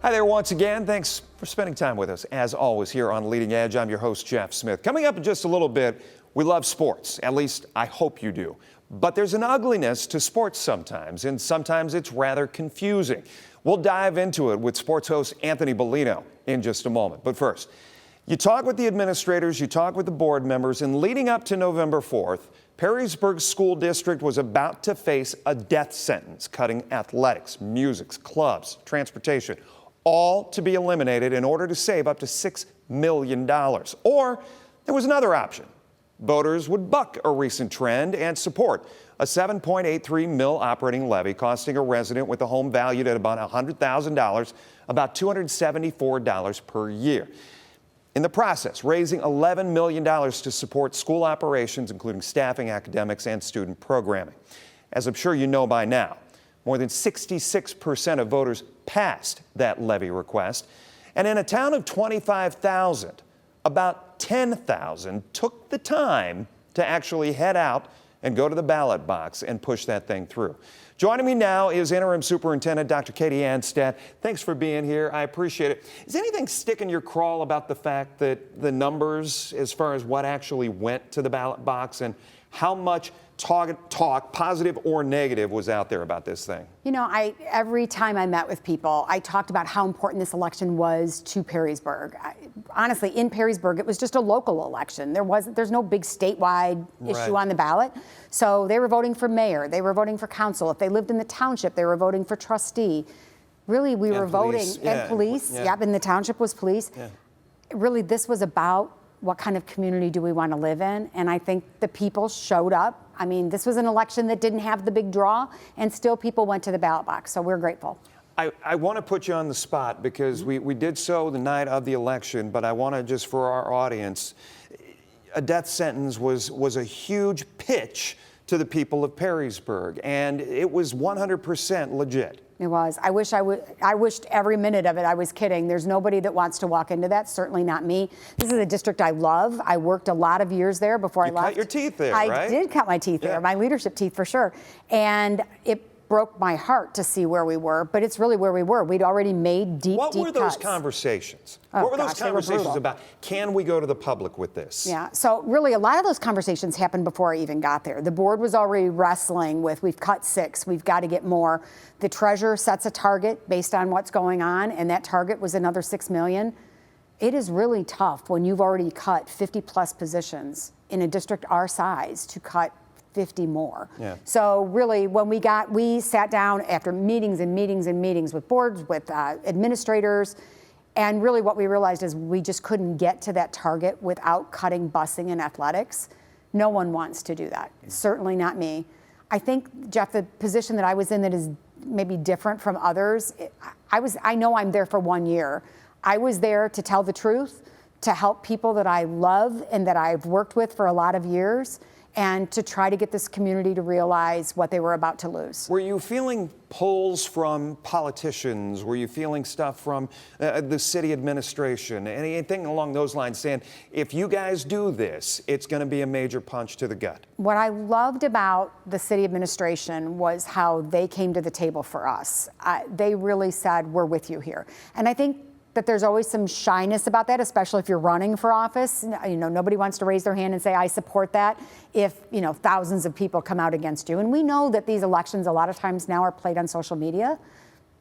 Hi there once again. Thanks for spending time with us. As always, here on Leading Edge, I'm your host, Jeff Smith. Coming up in just a little bit, we love sports. At least, I hope you do. But there's an ugliness to sports sometimes, and sometimes it's rather confusing. We'll dive into it with sports host Anthony Bellino in just a moment. But first, you talk with the administrators, you talk with the board members, and leading up to November 4th, Perrysburg School District was about to face a death sentence, cutting athletics, music, clubs, transportation, all to be eliminated in order to save up to $6 million. Or there was another option. Voters would buck a recent trend and support a $7.83 mil operating levy costing a resident with a home valued at about $100,000, about $274 per year. In the process, raising $11 million to support school operations, including staffing, academics, and student programming. As I'm sure you know by now, more than 66% of voters passed that levy request. And in a town of 25,000, about 10,000 took the time to actually head out and go to the ballot box and push that thing through. Joining me now is interim superintendent Dr. Kadee Anstadt. Thanks for being here. I appreciate it. Is anything sticking your craw about the fact that the numbers, as far as what actually went to the ballot box and how much talk, positive or negative, was out there about this thing? You know, every time I met with people, I talked about how important this election was to Perrysburg. Honestly, in Perrysburg, it was just a local election. There's no big statewide issue on the ballot. So they were voting for mayor, they were voting for council. If they lived in the township, they were voting for trustee. Really, we were voting, and police. Yep, and the township was police. Yeah. Really, this was about what kind of community do we want to live in? And I think the people showed up. I mean, this was an election that didn't have the big draw, and still people went to the ballot box, so we're grateful. I want to put you on the spot because we did so the night of the election, but I want to just, for our audience, a death sentence was a huge pitch to the people of Perrysburg, and it was 100% legit. It was. I wished every minute of it. I was kidding. There's nobody that wants to walk into that, certainly not me. This is a district I love. I worked a lot of years there before I left. You cut your teeth there, right? I did cut my teeth there, my leadership teeth for sure. And it broke my heart to see where we were, but it's really where we were. We'd already made deep cuts. What were those conversations? What were those conversations about? Can we go to the public with this? Yeah, so really a lot of those conversations happened before I even got there. The board was already wrestling with, we've cut 6, we've got to get more. The treasurer sets a target based on what's going on, and that target was another $6 million. It is really tough when you've already cut 50 plus positions in a district our size to cut 50 more. Yeah. So really, when we sat down after meetings and meetings and meetings with boards, with administrators, and really what we realized is we just couldn't get to that target without cutting busing and athletics. No one wants to do that, certainly not me. I think, Jeff, the position that I was in that is maybe different from others, I know I'm there for 1 year. I was there to tell the truth, to help people that I love and that I've worked with for a lot of years, and to try to get this community to realize what they were about to lose. Were you feeling polls from politicians? Were you feeling stuff from the city administration? Anything along those lines saying, if you guys do this, it's going to be a major punch to the gut? What I loved about the city administration was how they came to the table for us. They really said, we're with you here. And I think that there's always some shyness about that, especially if you're running for office. You know, nobody wants to raise their hand and say, I support that, if, you know, thousands of people come out against you. And we know that these elections a lot of times now are played on social media.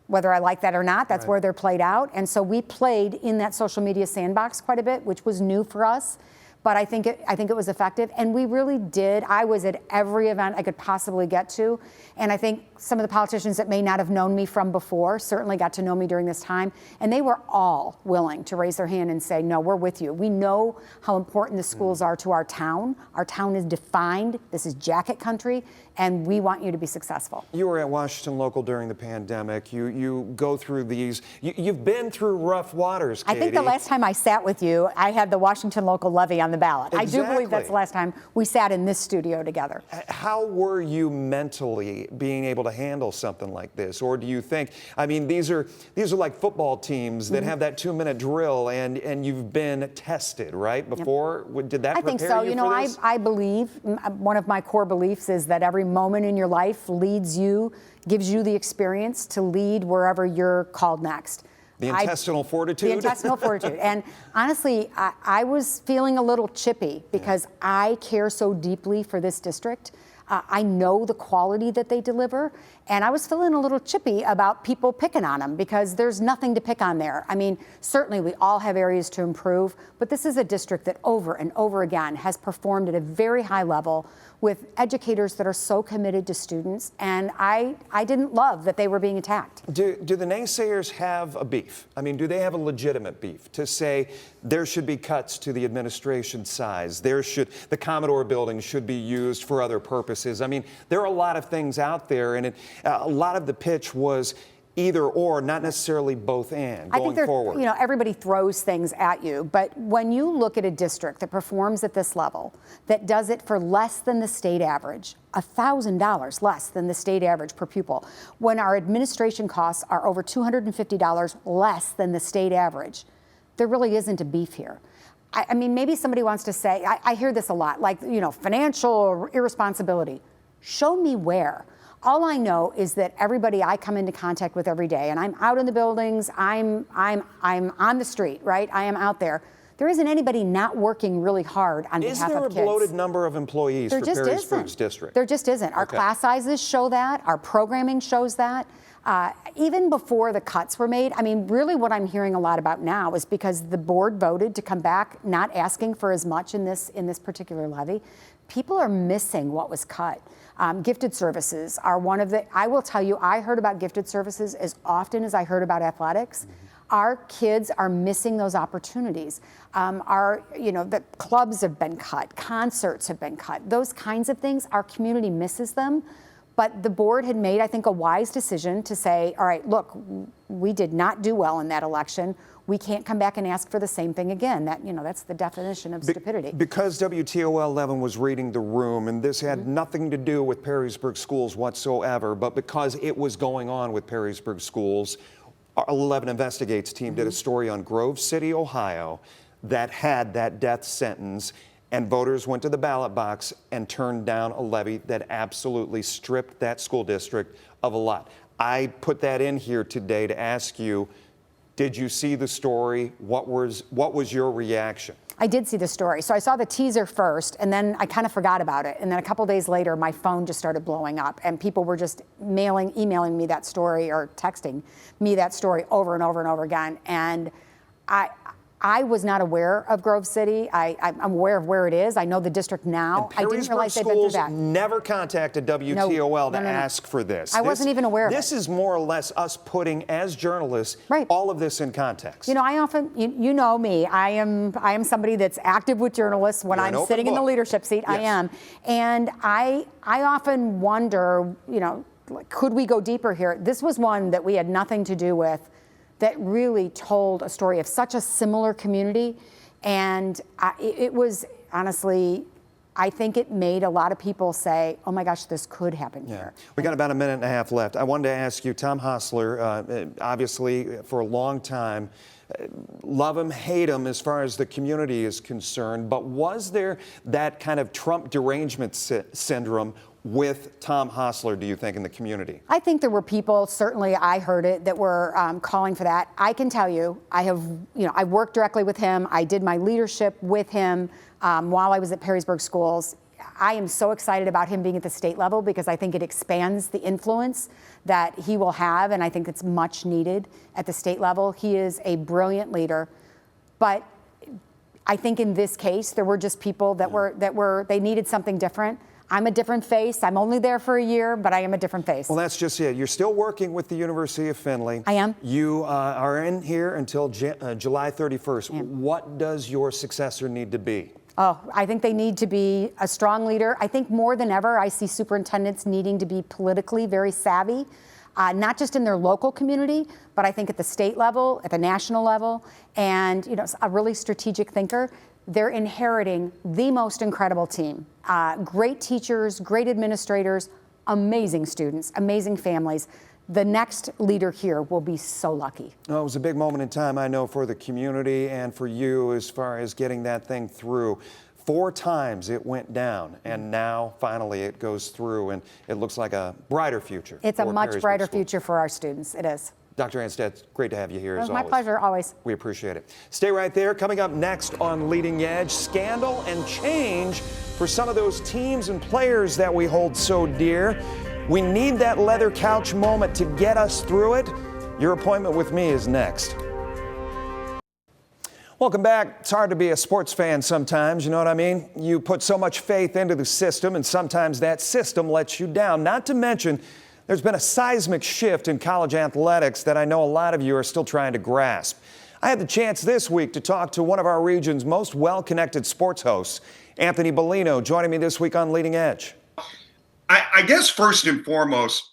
Whether I like that or not, that's where they're played out. And so we played in that social media sandbox quite a bit, which was new for us. But I think it was effective, and we really did. I was at every event I could possibly get to, and I think some of the politicians that may not have known me from before certainly got to know me during this time, and they were all willing to raise their hand and say, no, we're with you. We know how important the schools are to our town. Our town is defined. This is jacket country, and we want you to be successful. You were at Washington Local during the pandemic. You go through these. You've been through rough waters, Kadee. I think the last time I sat with you, I had the Washington Local levy on the ballot. Exactly. I do believe that's the last time we sat in this studio together. How were you mentally being able to handle something like this? Or do you think, I mean, these are like football teams that have that 2-minute drill, and you've been tested, right? Before? Yep. Did that prepare you for this? I think so. You know, I believe, one of my core beliefs is that every moment in your life leads you, gives you the experience to lead wherever you're called next. The intestinal fortitude? The intestinal fortitude. And honestly, I was feeling a little chippy because I care so deeply for this district. I know the quality that they deliver, and I was feeling a little chippy about people picking on them because there's nothing to pick on there. I mean, certainly we all have areas to improve, but this is a district that over and over again has performed at a very high level with educators that are so committed to students, and I didn't love that they were being attacked. Do the naysayers have a beef? I mean, do they have a legitimate beef to say there should be cuts to the administration size, the Commodore building should be used for other purposes? I mean, there are a lot of things out there, and a lot of the pitch was either or, not necessarily both and going forward. You know, everybody throws things at you, but when you look at a district that performs at this level, that does it for less than the state average, $1,000 less than the state average per pupil, when our administration costs are over $250 less than the state average, there really isn't a beef here. I mean, maybe somebody wants to say, I hear this a lot, like, you know, financial irresponsibility. Show me where. All I know is that everybody I come into contact with every day, and I'm out in the buildings, I'm on the street, right? I am out there. There isn't anybody not working really hard on behalf of kids. Is there a bloated number of employees for Perrysburg's district? There just isn't. Our class sizes show that. Our programming shows that. Even before the cuts were made, I mean, really what I'm hearing a lot about now is because the board voted to come back not asking for as much in this particular levy, people are missing what was cut. Gifted services are one of the, I will tell you, I heard about gifted services as often as I heard about athletics. Our kids are missing those opportunities. The clubs have been cut, concerts have been cut, those kinds of things, our community misses them. But the board had made, I think, a wise decision to say, all right, look, we did not do well in that election. We can't come back and ask for the same thing again. That's the definition of stupidity. Because WTOL 11 was reading the room, and this had nothing to do with Perrysburg Schools whatsoever, but because it was going on with Perrysburg Schools, our 11 Investigates team did a story on Grove City, Ohio, that had that death sentence, and voters went to the ballot box and turned down a levy that absolutely stripped that school district of a lot. I put that in here today to ask you, did you see the story? What was your reaction? I did see the story. So I saw the teaser first, and then I kind of forgot about it. And then a couple days later, my phone just started blowing up, and people were just emailing me that story or texting me that story over and over and over again. And I was not aware of Grove City. I'm aware of where it is. I know the district now. I didn't realize they'd been through that. Never contacted WTOL to ask for this. I wasn't even aware of it. This is more or less us putting, as journalists, all of this in context. You know, I often, you know me, I am somebody that's active with journalists when I'm sitting in the leadership seat. Yes. I am. And I often wonder, you know, could we go deeper here? This was one that we had nothing to do with, that really told a story of such a similar community. And it was, honestly, I think it made a lot of people say, oh my gosh, this could happen here. We got about a minute and a half left. I wanted to ask you, Tom Hostler, obviously for a long time, love him, hate him as far as the community is concerned, but was there that kind of Trump derangement syndrome with Tom Hostler, do you think, in the community? I think there were people, certainly I heard it, that were calling for that. I can tell you, I worked directly with him. I did my leadership with him while I was at Perrysburg Schools. I am so excited about him being at the state level because I think it expands the influence that he will have, and I think it's much needed at the state level. He is a brilliant leader, but I think in this case, there were just people that they needed something different. I'm a different face. I'm only there for a year, but I am a different face. Well, that's just it. You're still working with the University of Findlay. I am. You are in here until July 31st. What does your successor need to be? Oh, I think they need to be a strong leader. I think more than ever, I see superintendents needing to be politically very savvy, not just in their local community, but I think at the state level, at the national level, and a really strategic thinker. They're inheriting the most incredible team. Great teachers, great administrators, amazing students, amazing families. The next leader here will be so lucky. Oh, it was a big moment in time, I know, for the community and for you as far as getting that thing through. 4 times it went down, and now finally it goes through, and it looks like a brighter future. It's a much brighter future for our students. It is. Dr. Anstead, great to have you here It as was my always. pleasure, always. We appreciate it. Stay right there. Coming up next on Leading Edge, scandal and change for some of those teams and players that we hold so dear. We need that leather couch moment to get us through it. Your appointment with me is next. Welcome back. It's hard to be a sports fan sometimes, you know what I mean? You put so much faith into the system, and sometimes that system lets you down. Not to mention, there's been a seismic shift in college athletics that I know a lot of you are still trying to grasp. I had the chance this week to talk to one of our region's most well-connected sports hosts, Anthony Bellino, joining me this week on Leading Edge. I guess first and foremost,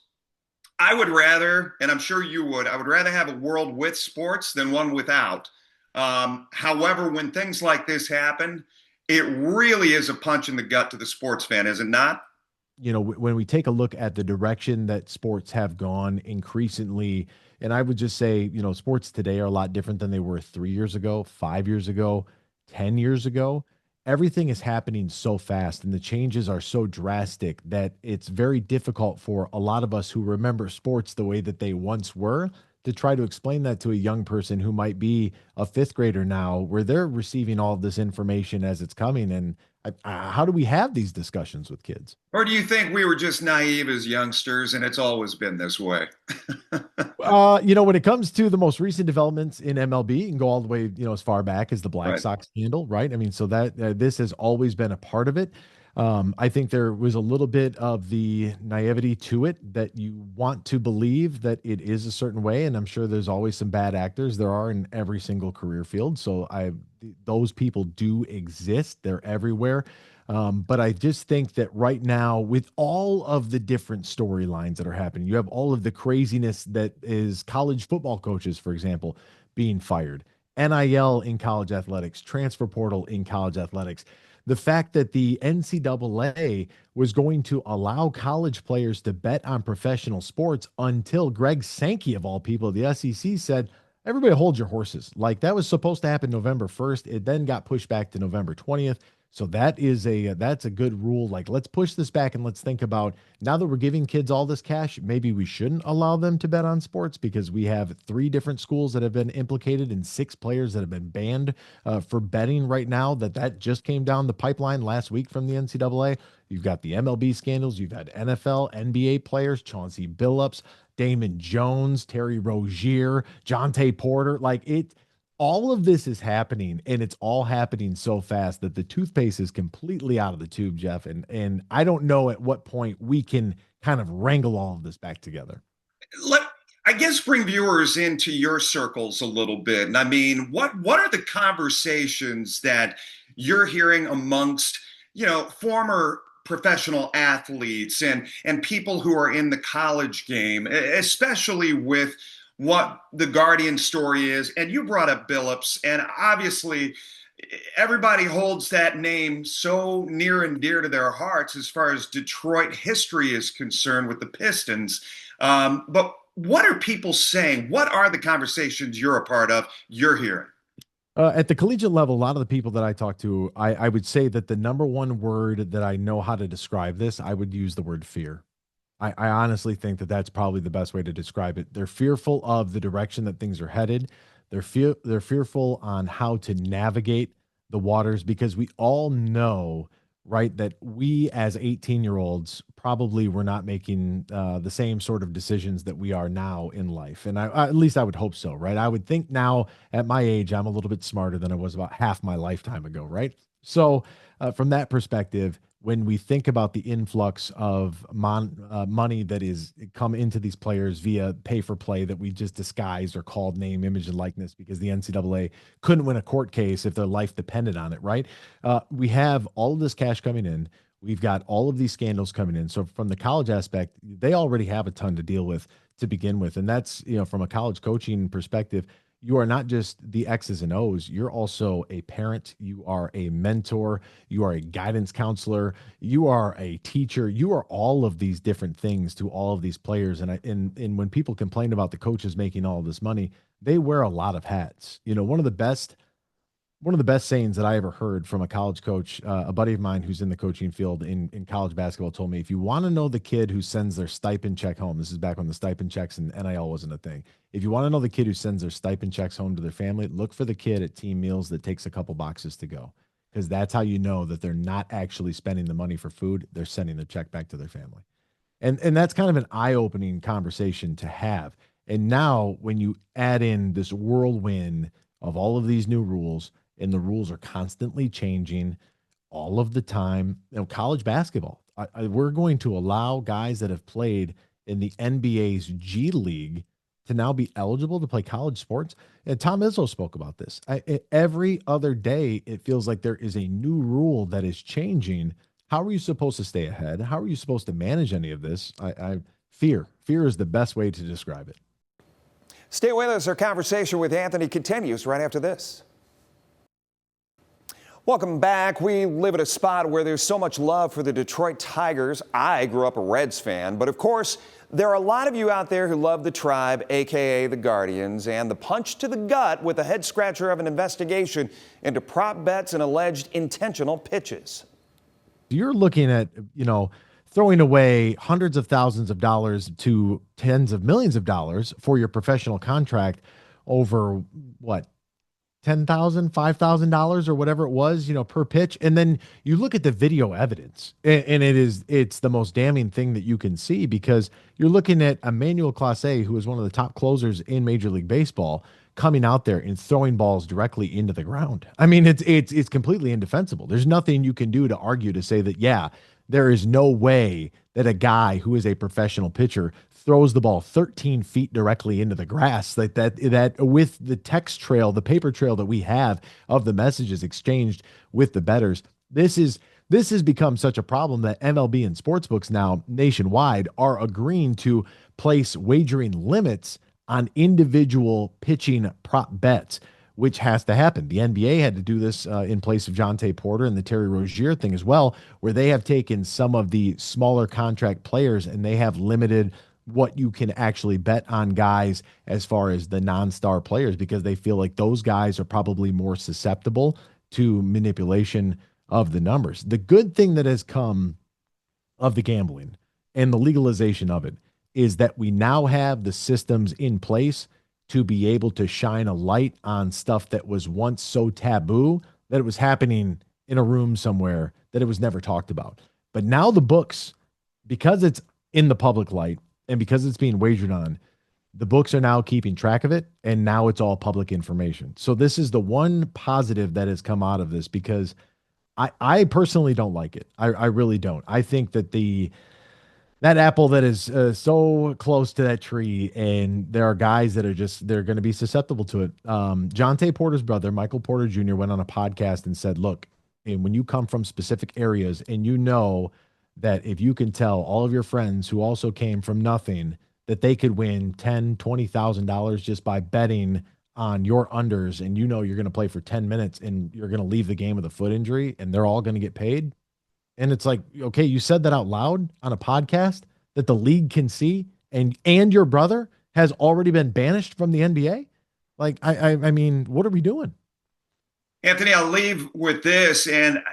I would rather, and I'm sure you would, I would rather have a world with sports than one without. However, when things like this happen, it really is a punch in the gut to the sports fan, is it not? You know, when we take a look at the direction that sports have gone increasingly, and I would just say, you know, sports today are a lot different than they were 3 years ago, 5 years ago, 10 years ago. Everything is happening so fast and the changes are so drastic that it's very difficult for a lot of us who remember sports the way that they once were to try to explain that to a young person who might be a fifth grader now, where they're receiving all of this information as it's coming. And how do we have these discussions with kids? Or do you think we were just naive as youngsters and it's always been this way? You know, when it comes to the most recent developments in MLB, you can go all the way, you know, as far back as the Black Sox scandal, right? I mean, so that this has always been a part of it. I think there was a little bit of the naivety to it that you want to believe that it is a certain way. And I'm sure there's always some bad actors. There are in every single career field. So those people do exist. They're everywhere. But I just think that right now, with all of the different storylines that are happening, you have all of the craziness that is college football coaches, for example, being fired, NIL in college athletics, transfer portal in college athletics. The fact that the NCAA was going to allow college players to bet on professional sports until Greg Sankey, of all people, the SEC, said, everybody hold your horses. Like, that was supposed to happen November 1st. It then got pushed back to November 20th. So that's a good rule. Like, let's push this back and let's think about, now that we're giving kids all this cash, maybe we shouldn't allow them to bet on sports, because we have 3 different schools that have been implicated and 6 players that have been banned for betting right now. That just came down the pipeline last week from the NCAA. You've got the MLB scandals. You've had NFL, NBA players, Chauncey Billups, Damon Jones, Terry Rozier, Jonte Porter. All of this is happening, and it's all happening so fast that the toothpaste is completely out of the tube, Jeff. And I don't know at what point we can kind of wrangle all of this back together. I guess bring viewers into your circles a little bit. And I mean, what are the conversations that you're hearing amongst, you know, former professional athletes and people who are in the college game, especially with what the Guardian story is? And you brought up Billups, and obviously everybody holds that name so near and dear to their hearts as far as Detroit history is concerned with the Pistons. But what are people saying? What are the conversations you're a part of, you're hearing? At the collegiate level, a lot of the people that I talk to, I would say that the number one word that I know how to describe this, I would use the word fear. I honestly think that that's probably the best way to describe it. They're fearful of the direction that things are headed. They're fearful on how to navigate the waters, because we all know, right, that we as 18-year-olds probably were not making the same sort of decisions that we are now in life. And at least I would hope so, right? I would think now at my age, I'm a little bit smarter than I was about half my lifetime ago, right? So from that perspective, when we think about the influx of money that is come into these players via pay for play that we just disguised or called name, image, and likeness because the NCAA couldn't win a court case if their life depended on it, right? We have all of this cash coming in. We've got all of these scandals coming in. So from the college aspect, they already have a ton to deal with to begin with. And that's, you know, from a college coaching perspective, you are not just the X's and O's. You're also a parent. You are a mentor. You are a guidance counselor. You are a teacher. You are all of these different things to all of these players. And when people complain about the coaches making all of this money, they wear a lot of hats. You know, one of the best one of the best sayings that I ever heard from a college coach, a buddy of mine who's in the coaching field in college basketball told me, if you want to know the kid who sends their stipend check home, this is back when the stipend checks and NIL wasn't a thing. If you want to know the kid who sends their stipend checks home to their family, look for the kid at team meals that takes a couple boxes to go, because that's how you know that they're not actually spending the money for food. They're sending the check back to their family. And that's kind of an eye-opening conversation to have. And now when you add in this whirlwind of all of these new rules, and the rules are constantly changing all of the time, college basketball, we're going to allow guys that have played in the NBA's G League to now be eligible to play college sports. And Tom Izzo spoke about this. Every other day, it feels like there is a new rule that is changing. How are you supposed to stay ahead? How are you supposed to manage any of this? Fear is the best way to describe it. Stay with us. Our conversation with Anthony continues right after this. Welcome back. We live at a spot where there's so much love for the Detroit Tigers. I grew up a Reds fan, but of course, there are a lot of you out there who love the Tribe, aka the Guardians, and the punch to the gut with a head scratcher of an investigation into prop bets and alleged intentional pitches. You're looking at, throwing away hundreds of thousands of dollars to tens of millions of dollars for your professional contract over what? $10,000, $5,000 or whatever it was, per pitch. And then you look at the video evidence, and it's the most damning thing that you can see, because you're looking at Emmanuel Clase, who is one of the top closers in Major League Baseball, coming out there and throwing balls directly into the ground. I mean, it's completely indefensible. There's nothing you can do to argue to say that, yeah, there is no way that a guy who is a professional pitcher throws the ball 13 feet directly into the grass, like that with the text trail, the paper trail that we have of the messages exchanged with the bettors. This has become such a problem that MLB and sportsbooks now nationwide are agreeing to place wagering limits on individual pitching prop bets, which has to happen. The NBA had to do this in place of Jonte Porter and the Terry Rozier thing as well, where they have taken some of the smaller contract players and they have limited what you can actually bet on guys as far as the non-star players, because they feel like those guys are probably more susceptible to manipulation of the numbers. The good thing that has come of the gambling and the legalization of it is that we now have the systems in place to be able to shine a light on stuff that was once so taboo that it was happening in a room somewhere that it was never talked about. But now the books, because it's in the public light, and because it's being wagered on, the books are now keeping track of it, and now it's all public information. So this is the one positive that has come out of this, because I personally don't like it. I really don't. I think that that apple that is so close to that tree, and there are guys that are they're going to be susceptible to it. Jonte Porter's brother, Michael Porter Jr., went on a podcast and said, look, and when you come from specific areas and that if you can tell all of your friends who also came from nothing that they could win $10,000, $20,000 just by betting on your unders, and you're going to play for 10 minutes and you're going to leave the game with a foot injury and they're all going to get paid. And it's like, okay, you said that out loud on a podcast that the league can see, and your brother has already been banished from the NBA. Like, I mean, what are we doing? Anthony, I'll leave with this, and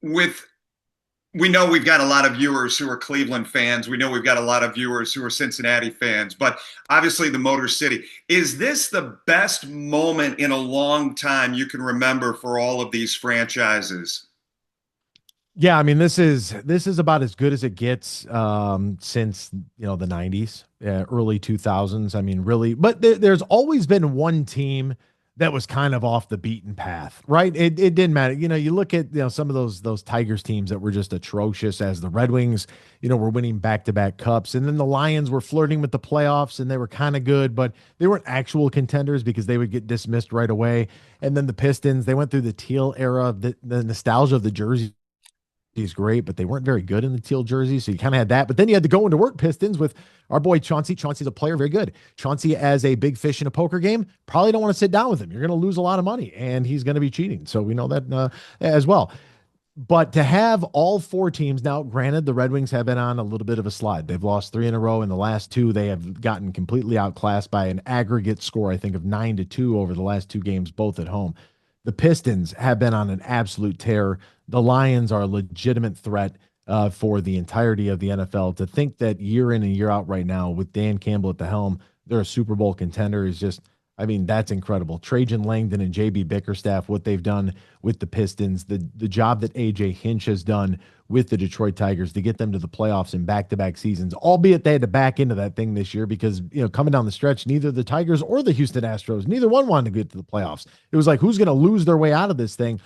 we know we've got a lot of viewers who are Cleveland fans. We know we've got a lot of viewers who are Cincinnati fans, but obviously the Motor City. Is this the best moment in a long time you can remember for all of these franchises? Yeah, I mean, this is about as good as it gets since, the 90s, early 2000s. I mean, really, but there's always been one team that was kind of off the beaten path, right? It didn't matter. You look at, some of those Tigers teams that were just atrocious, as the Red Wings, were winning back-to-back cups. And then the Lions were flirting with the playoffs, and they were kind of good, but they weren't actual contenders because they would get dismissed right away. And then the Pistons, they went through the teal era, the nostalgia of the jersey. He's great, but they weren't very good in the teal jersey. So you kind of had that. But then you had the going to work Pistons with our boy Chauncey. Chauncey's a player, very good. Chauncey, as a big fish in a poker game, probably don't want to sit down with him. You're going to lose a lot of money, and he's going to be cheating. So we know that as well. But to have all four teams now, granted, the Red Wings have been on a little bit of a slide. They've lost 3 in a row. In the last 2, they have gotten completely outclassed by an aggregate score, I think, of 9-2 over the last 2 games, both at home. The Pistons have been on an absolute tear. The Lions are a legitimate threat for the entirety of the NFL. To think that year in and year out right now with Dan Campbell at the helm, they're a Super Bowl contender is just, I mean, that's incredible. Trajan Langdon and JB Bickerstaff, what they've done with the Pistons, the job that AJ Hinch has done with the Detroit Tigers to get them to the playoffs in back-to-back seasons, albeit they had to back into that thing this year because, coming down the stretch, neither the Tigers or the Houston Astros, neither one wanted to get to the playoffs. It was like, who's going to lose their way out of this thing?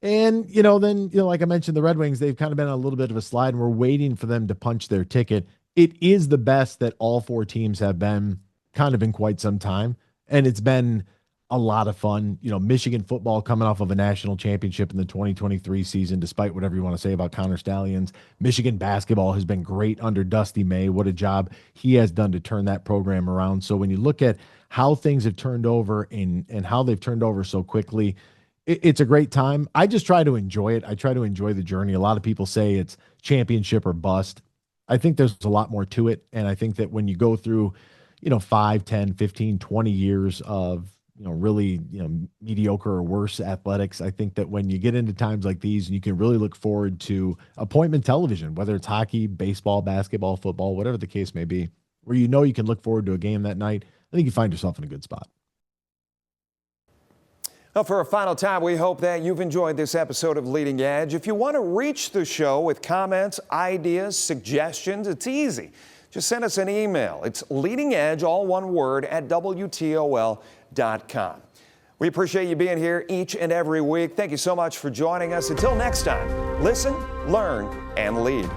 And, then, like I mentioned, the Red Wings, they've kind of been on a little bit of a slide, and we're waiting for them to punch their ticket. It is the best that all four teams have been kind of in quite some time. And it's been a lot of fun. Michigan football coming off of a national championship in the 2023 season, despite whatever you want to say about Connor Stallions. Michigan basketball has been great under Dusty May. What a job he has done to turn that program around. So when you look at how things have turned over and how they've turned over so quickly, it's a great time. I just try to enjoy it. I try to enjoy the journey. A lot of people say it's championship or bust. I think there's a lot more to it. And I think that when you go through 5, 10, 15, 20 years of, really, mediocre or worse athletics, I think that when you get into times like these, you can really look forward to appointment television, whether it's hockey, baseball, basketball, football, whatever the case may be, where you can look forward to a game that night. I think you find yourself in a good spot. Well, for a final time, we hope that you've enjoyed this episode of Leading Edge. If you want to reach the show with comments, ideas, suggestions, it's easy. Just send us an email. It's leadingedge, all one word, at WTOL.com. We appreciate you being here each and every week. Thank you so much for joining us. Until next time, listen, learn, and lead.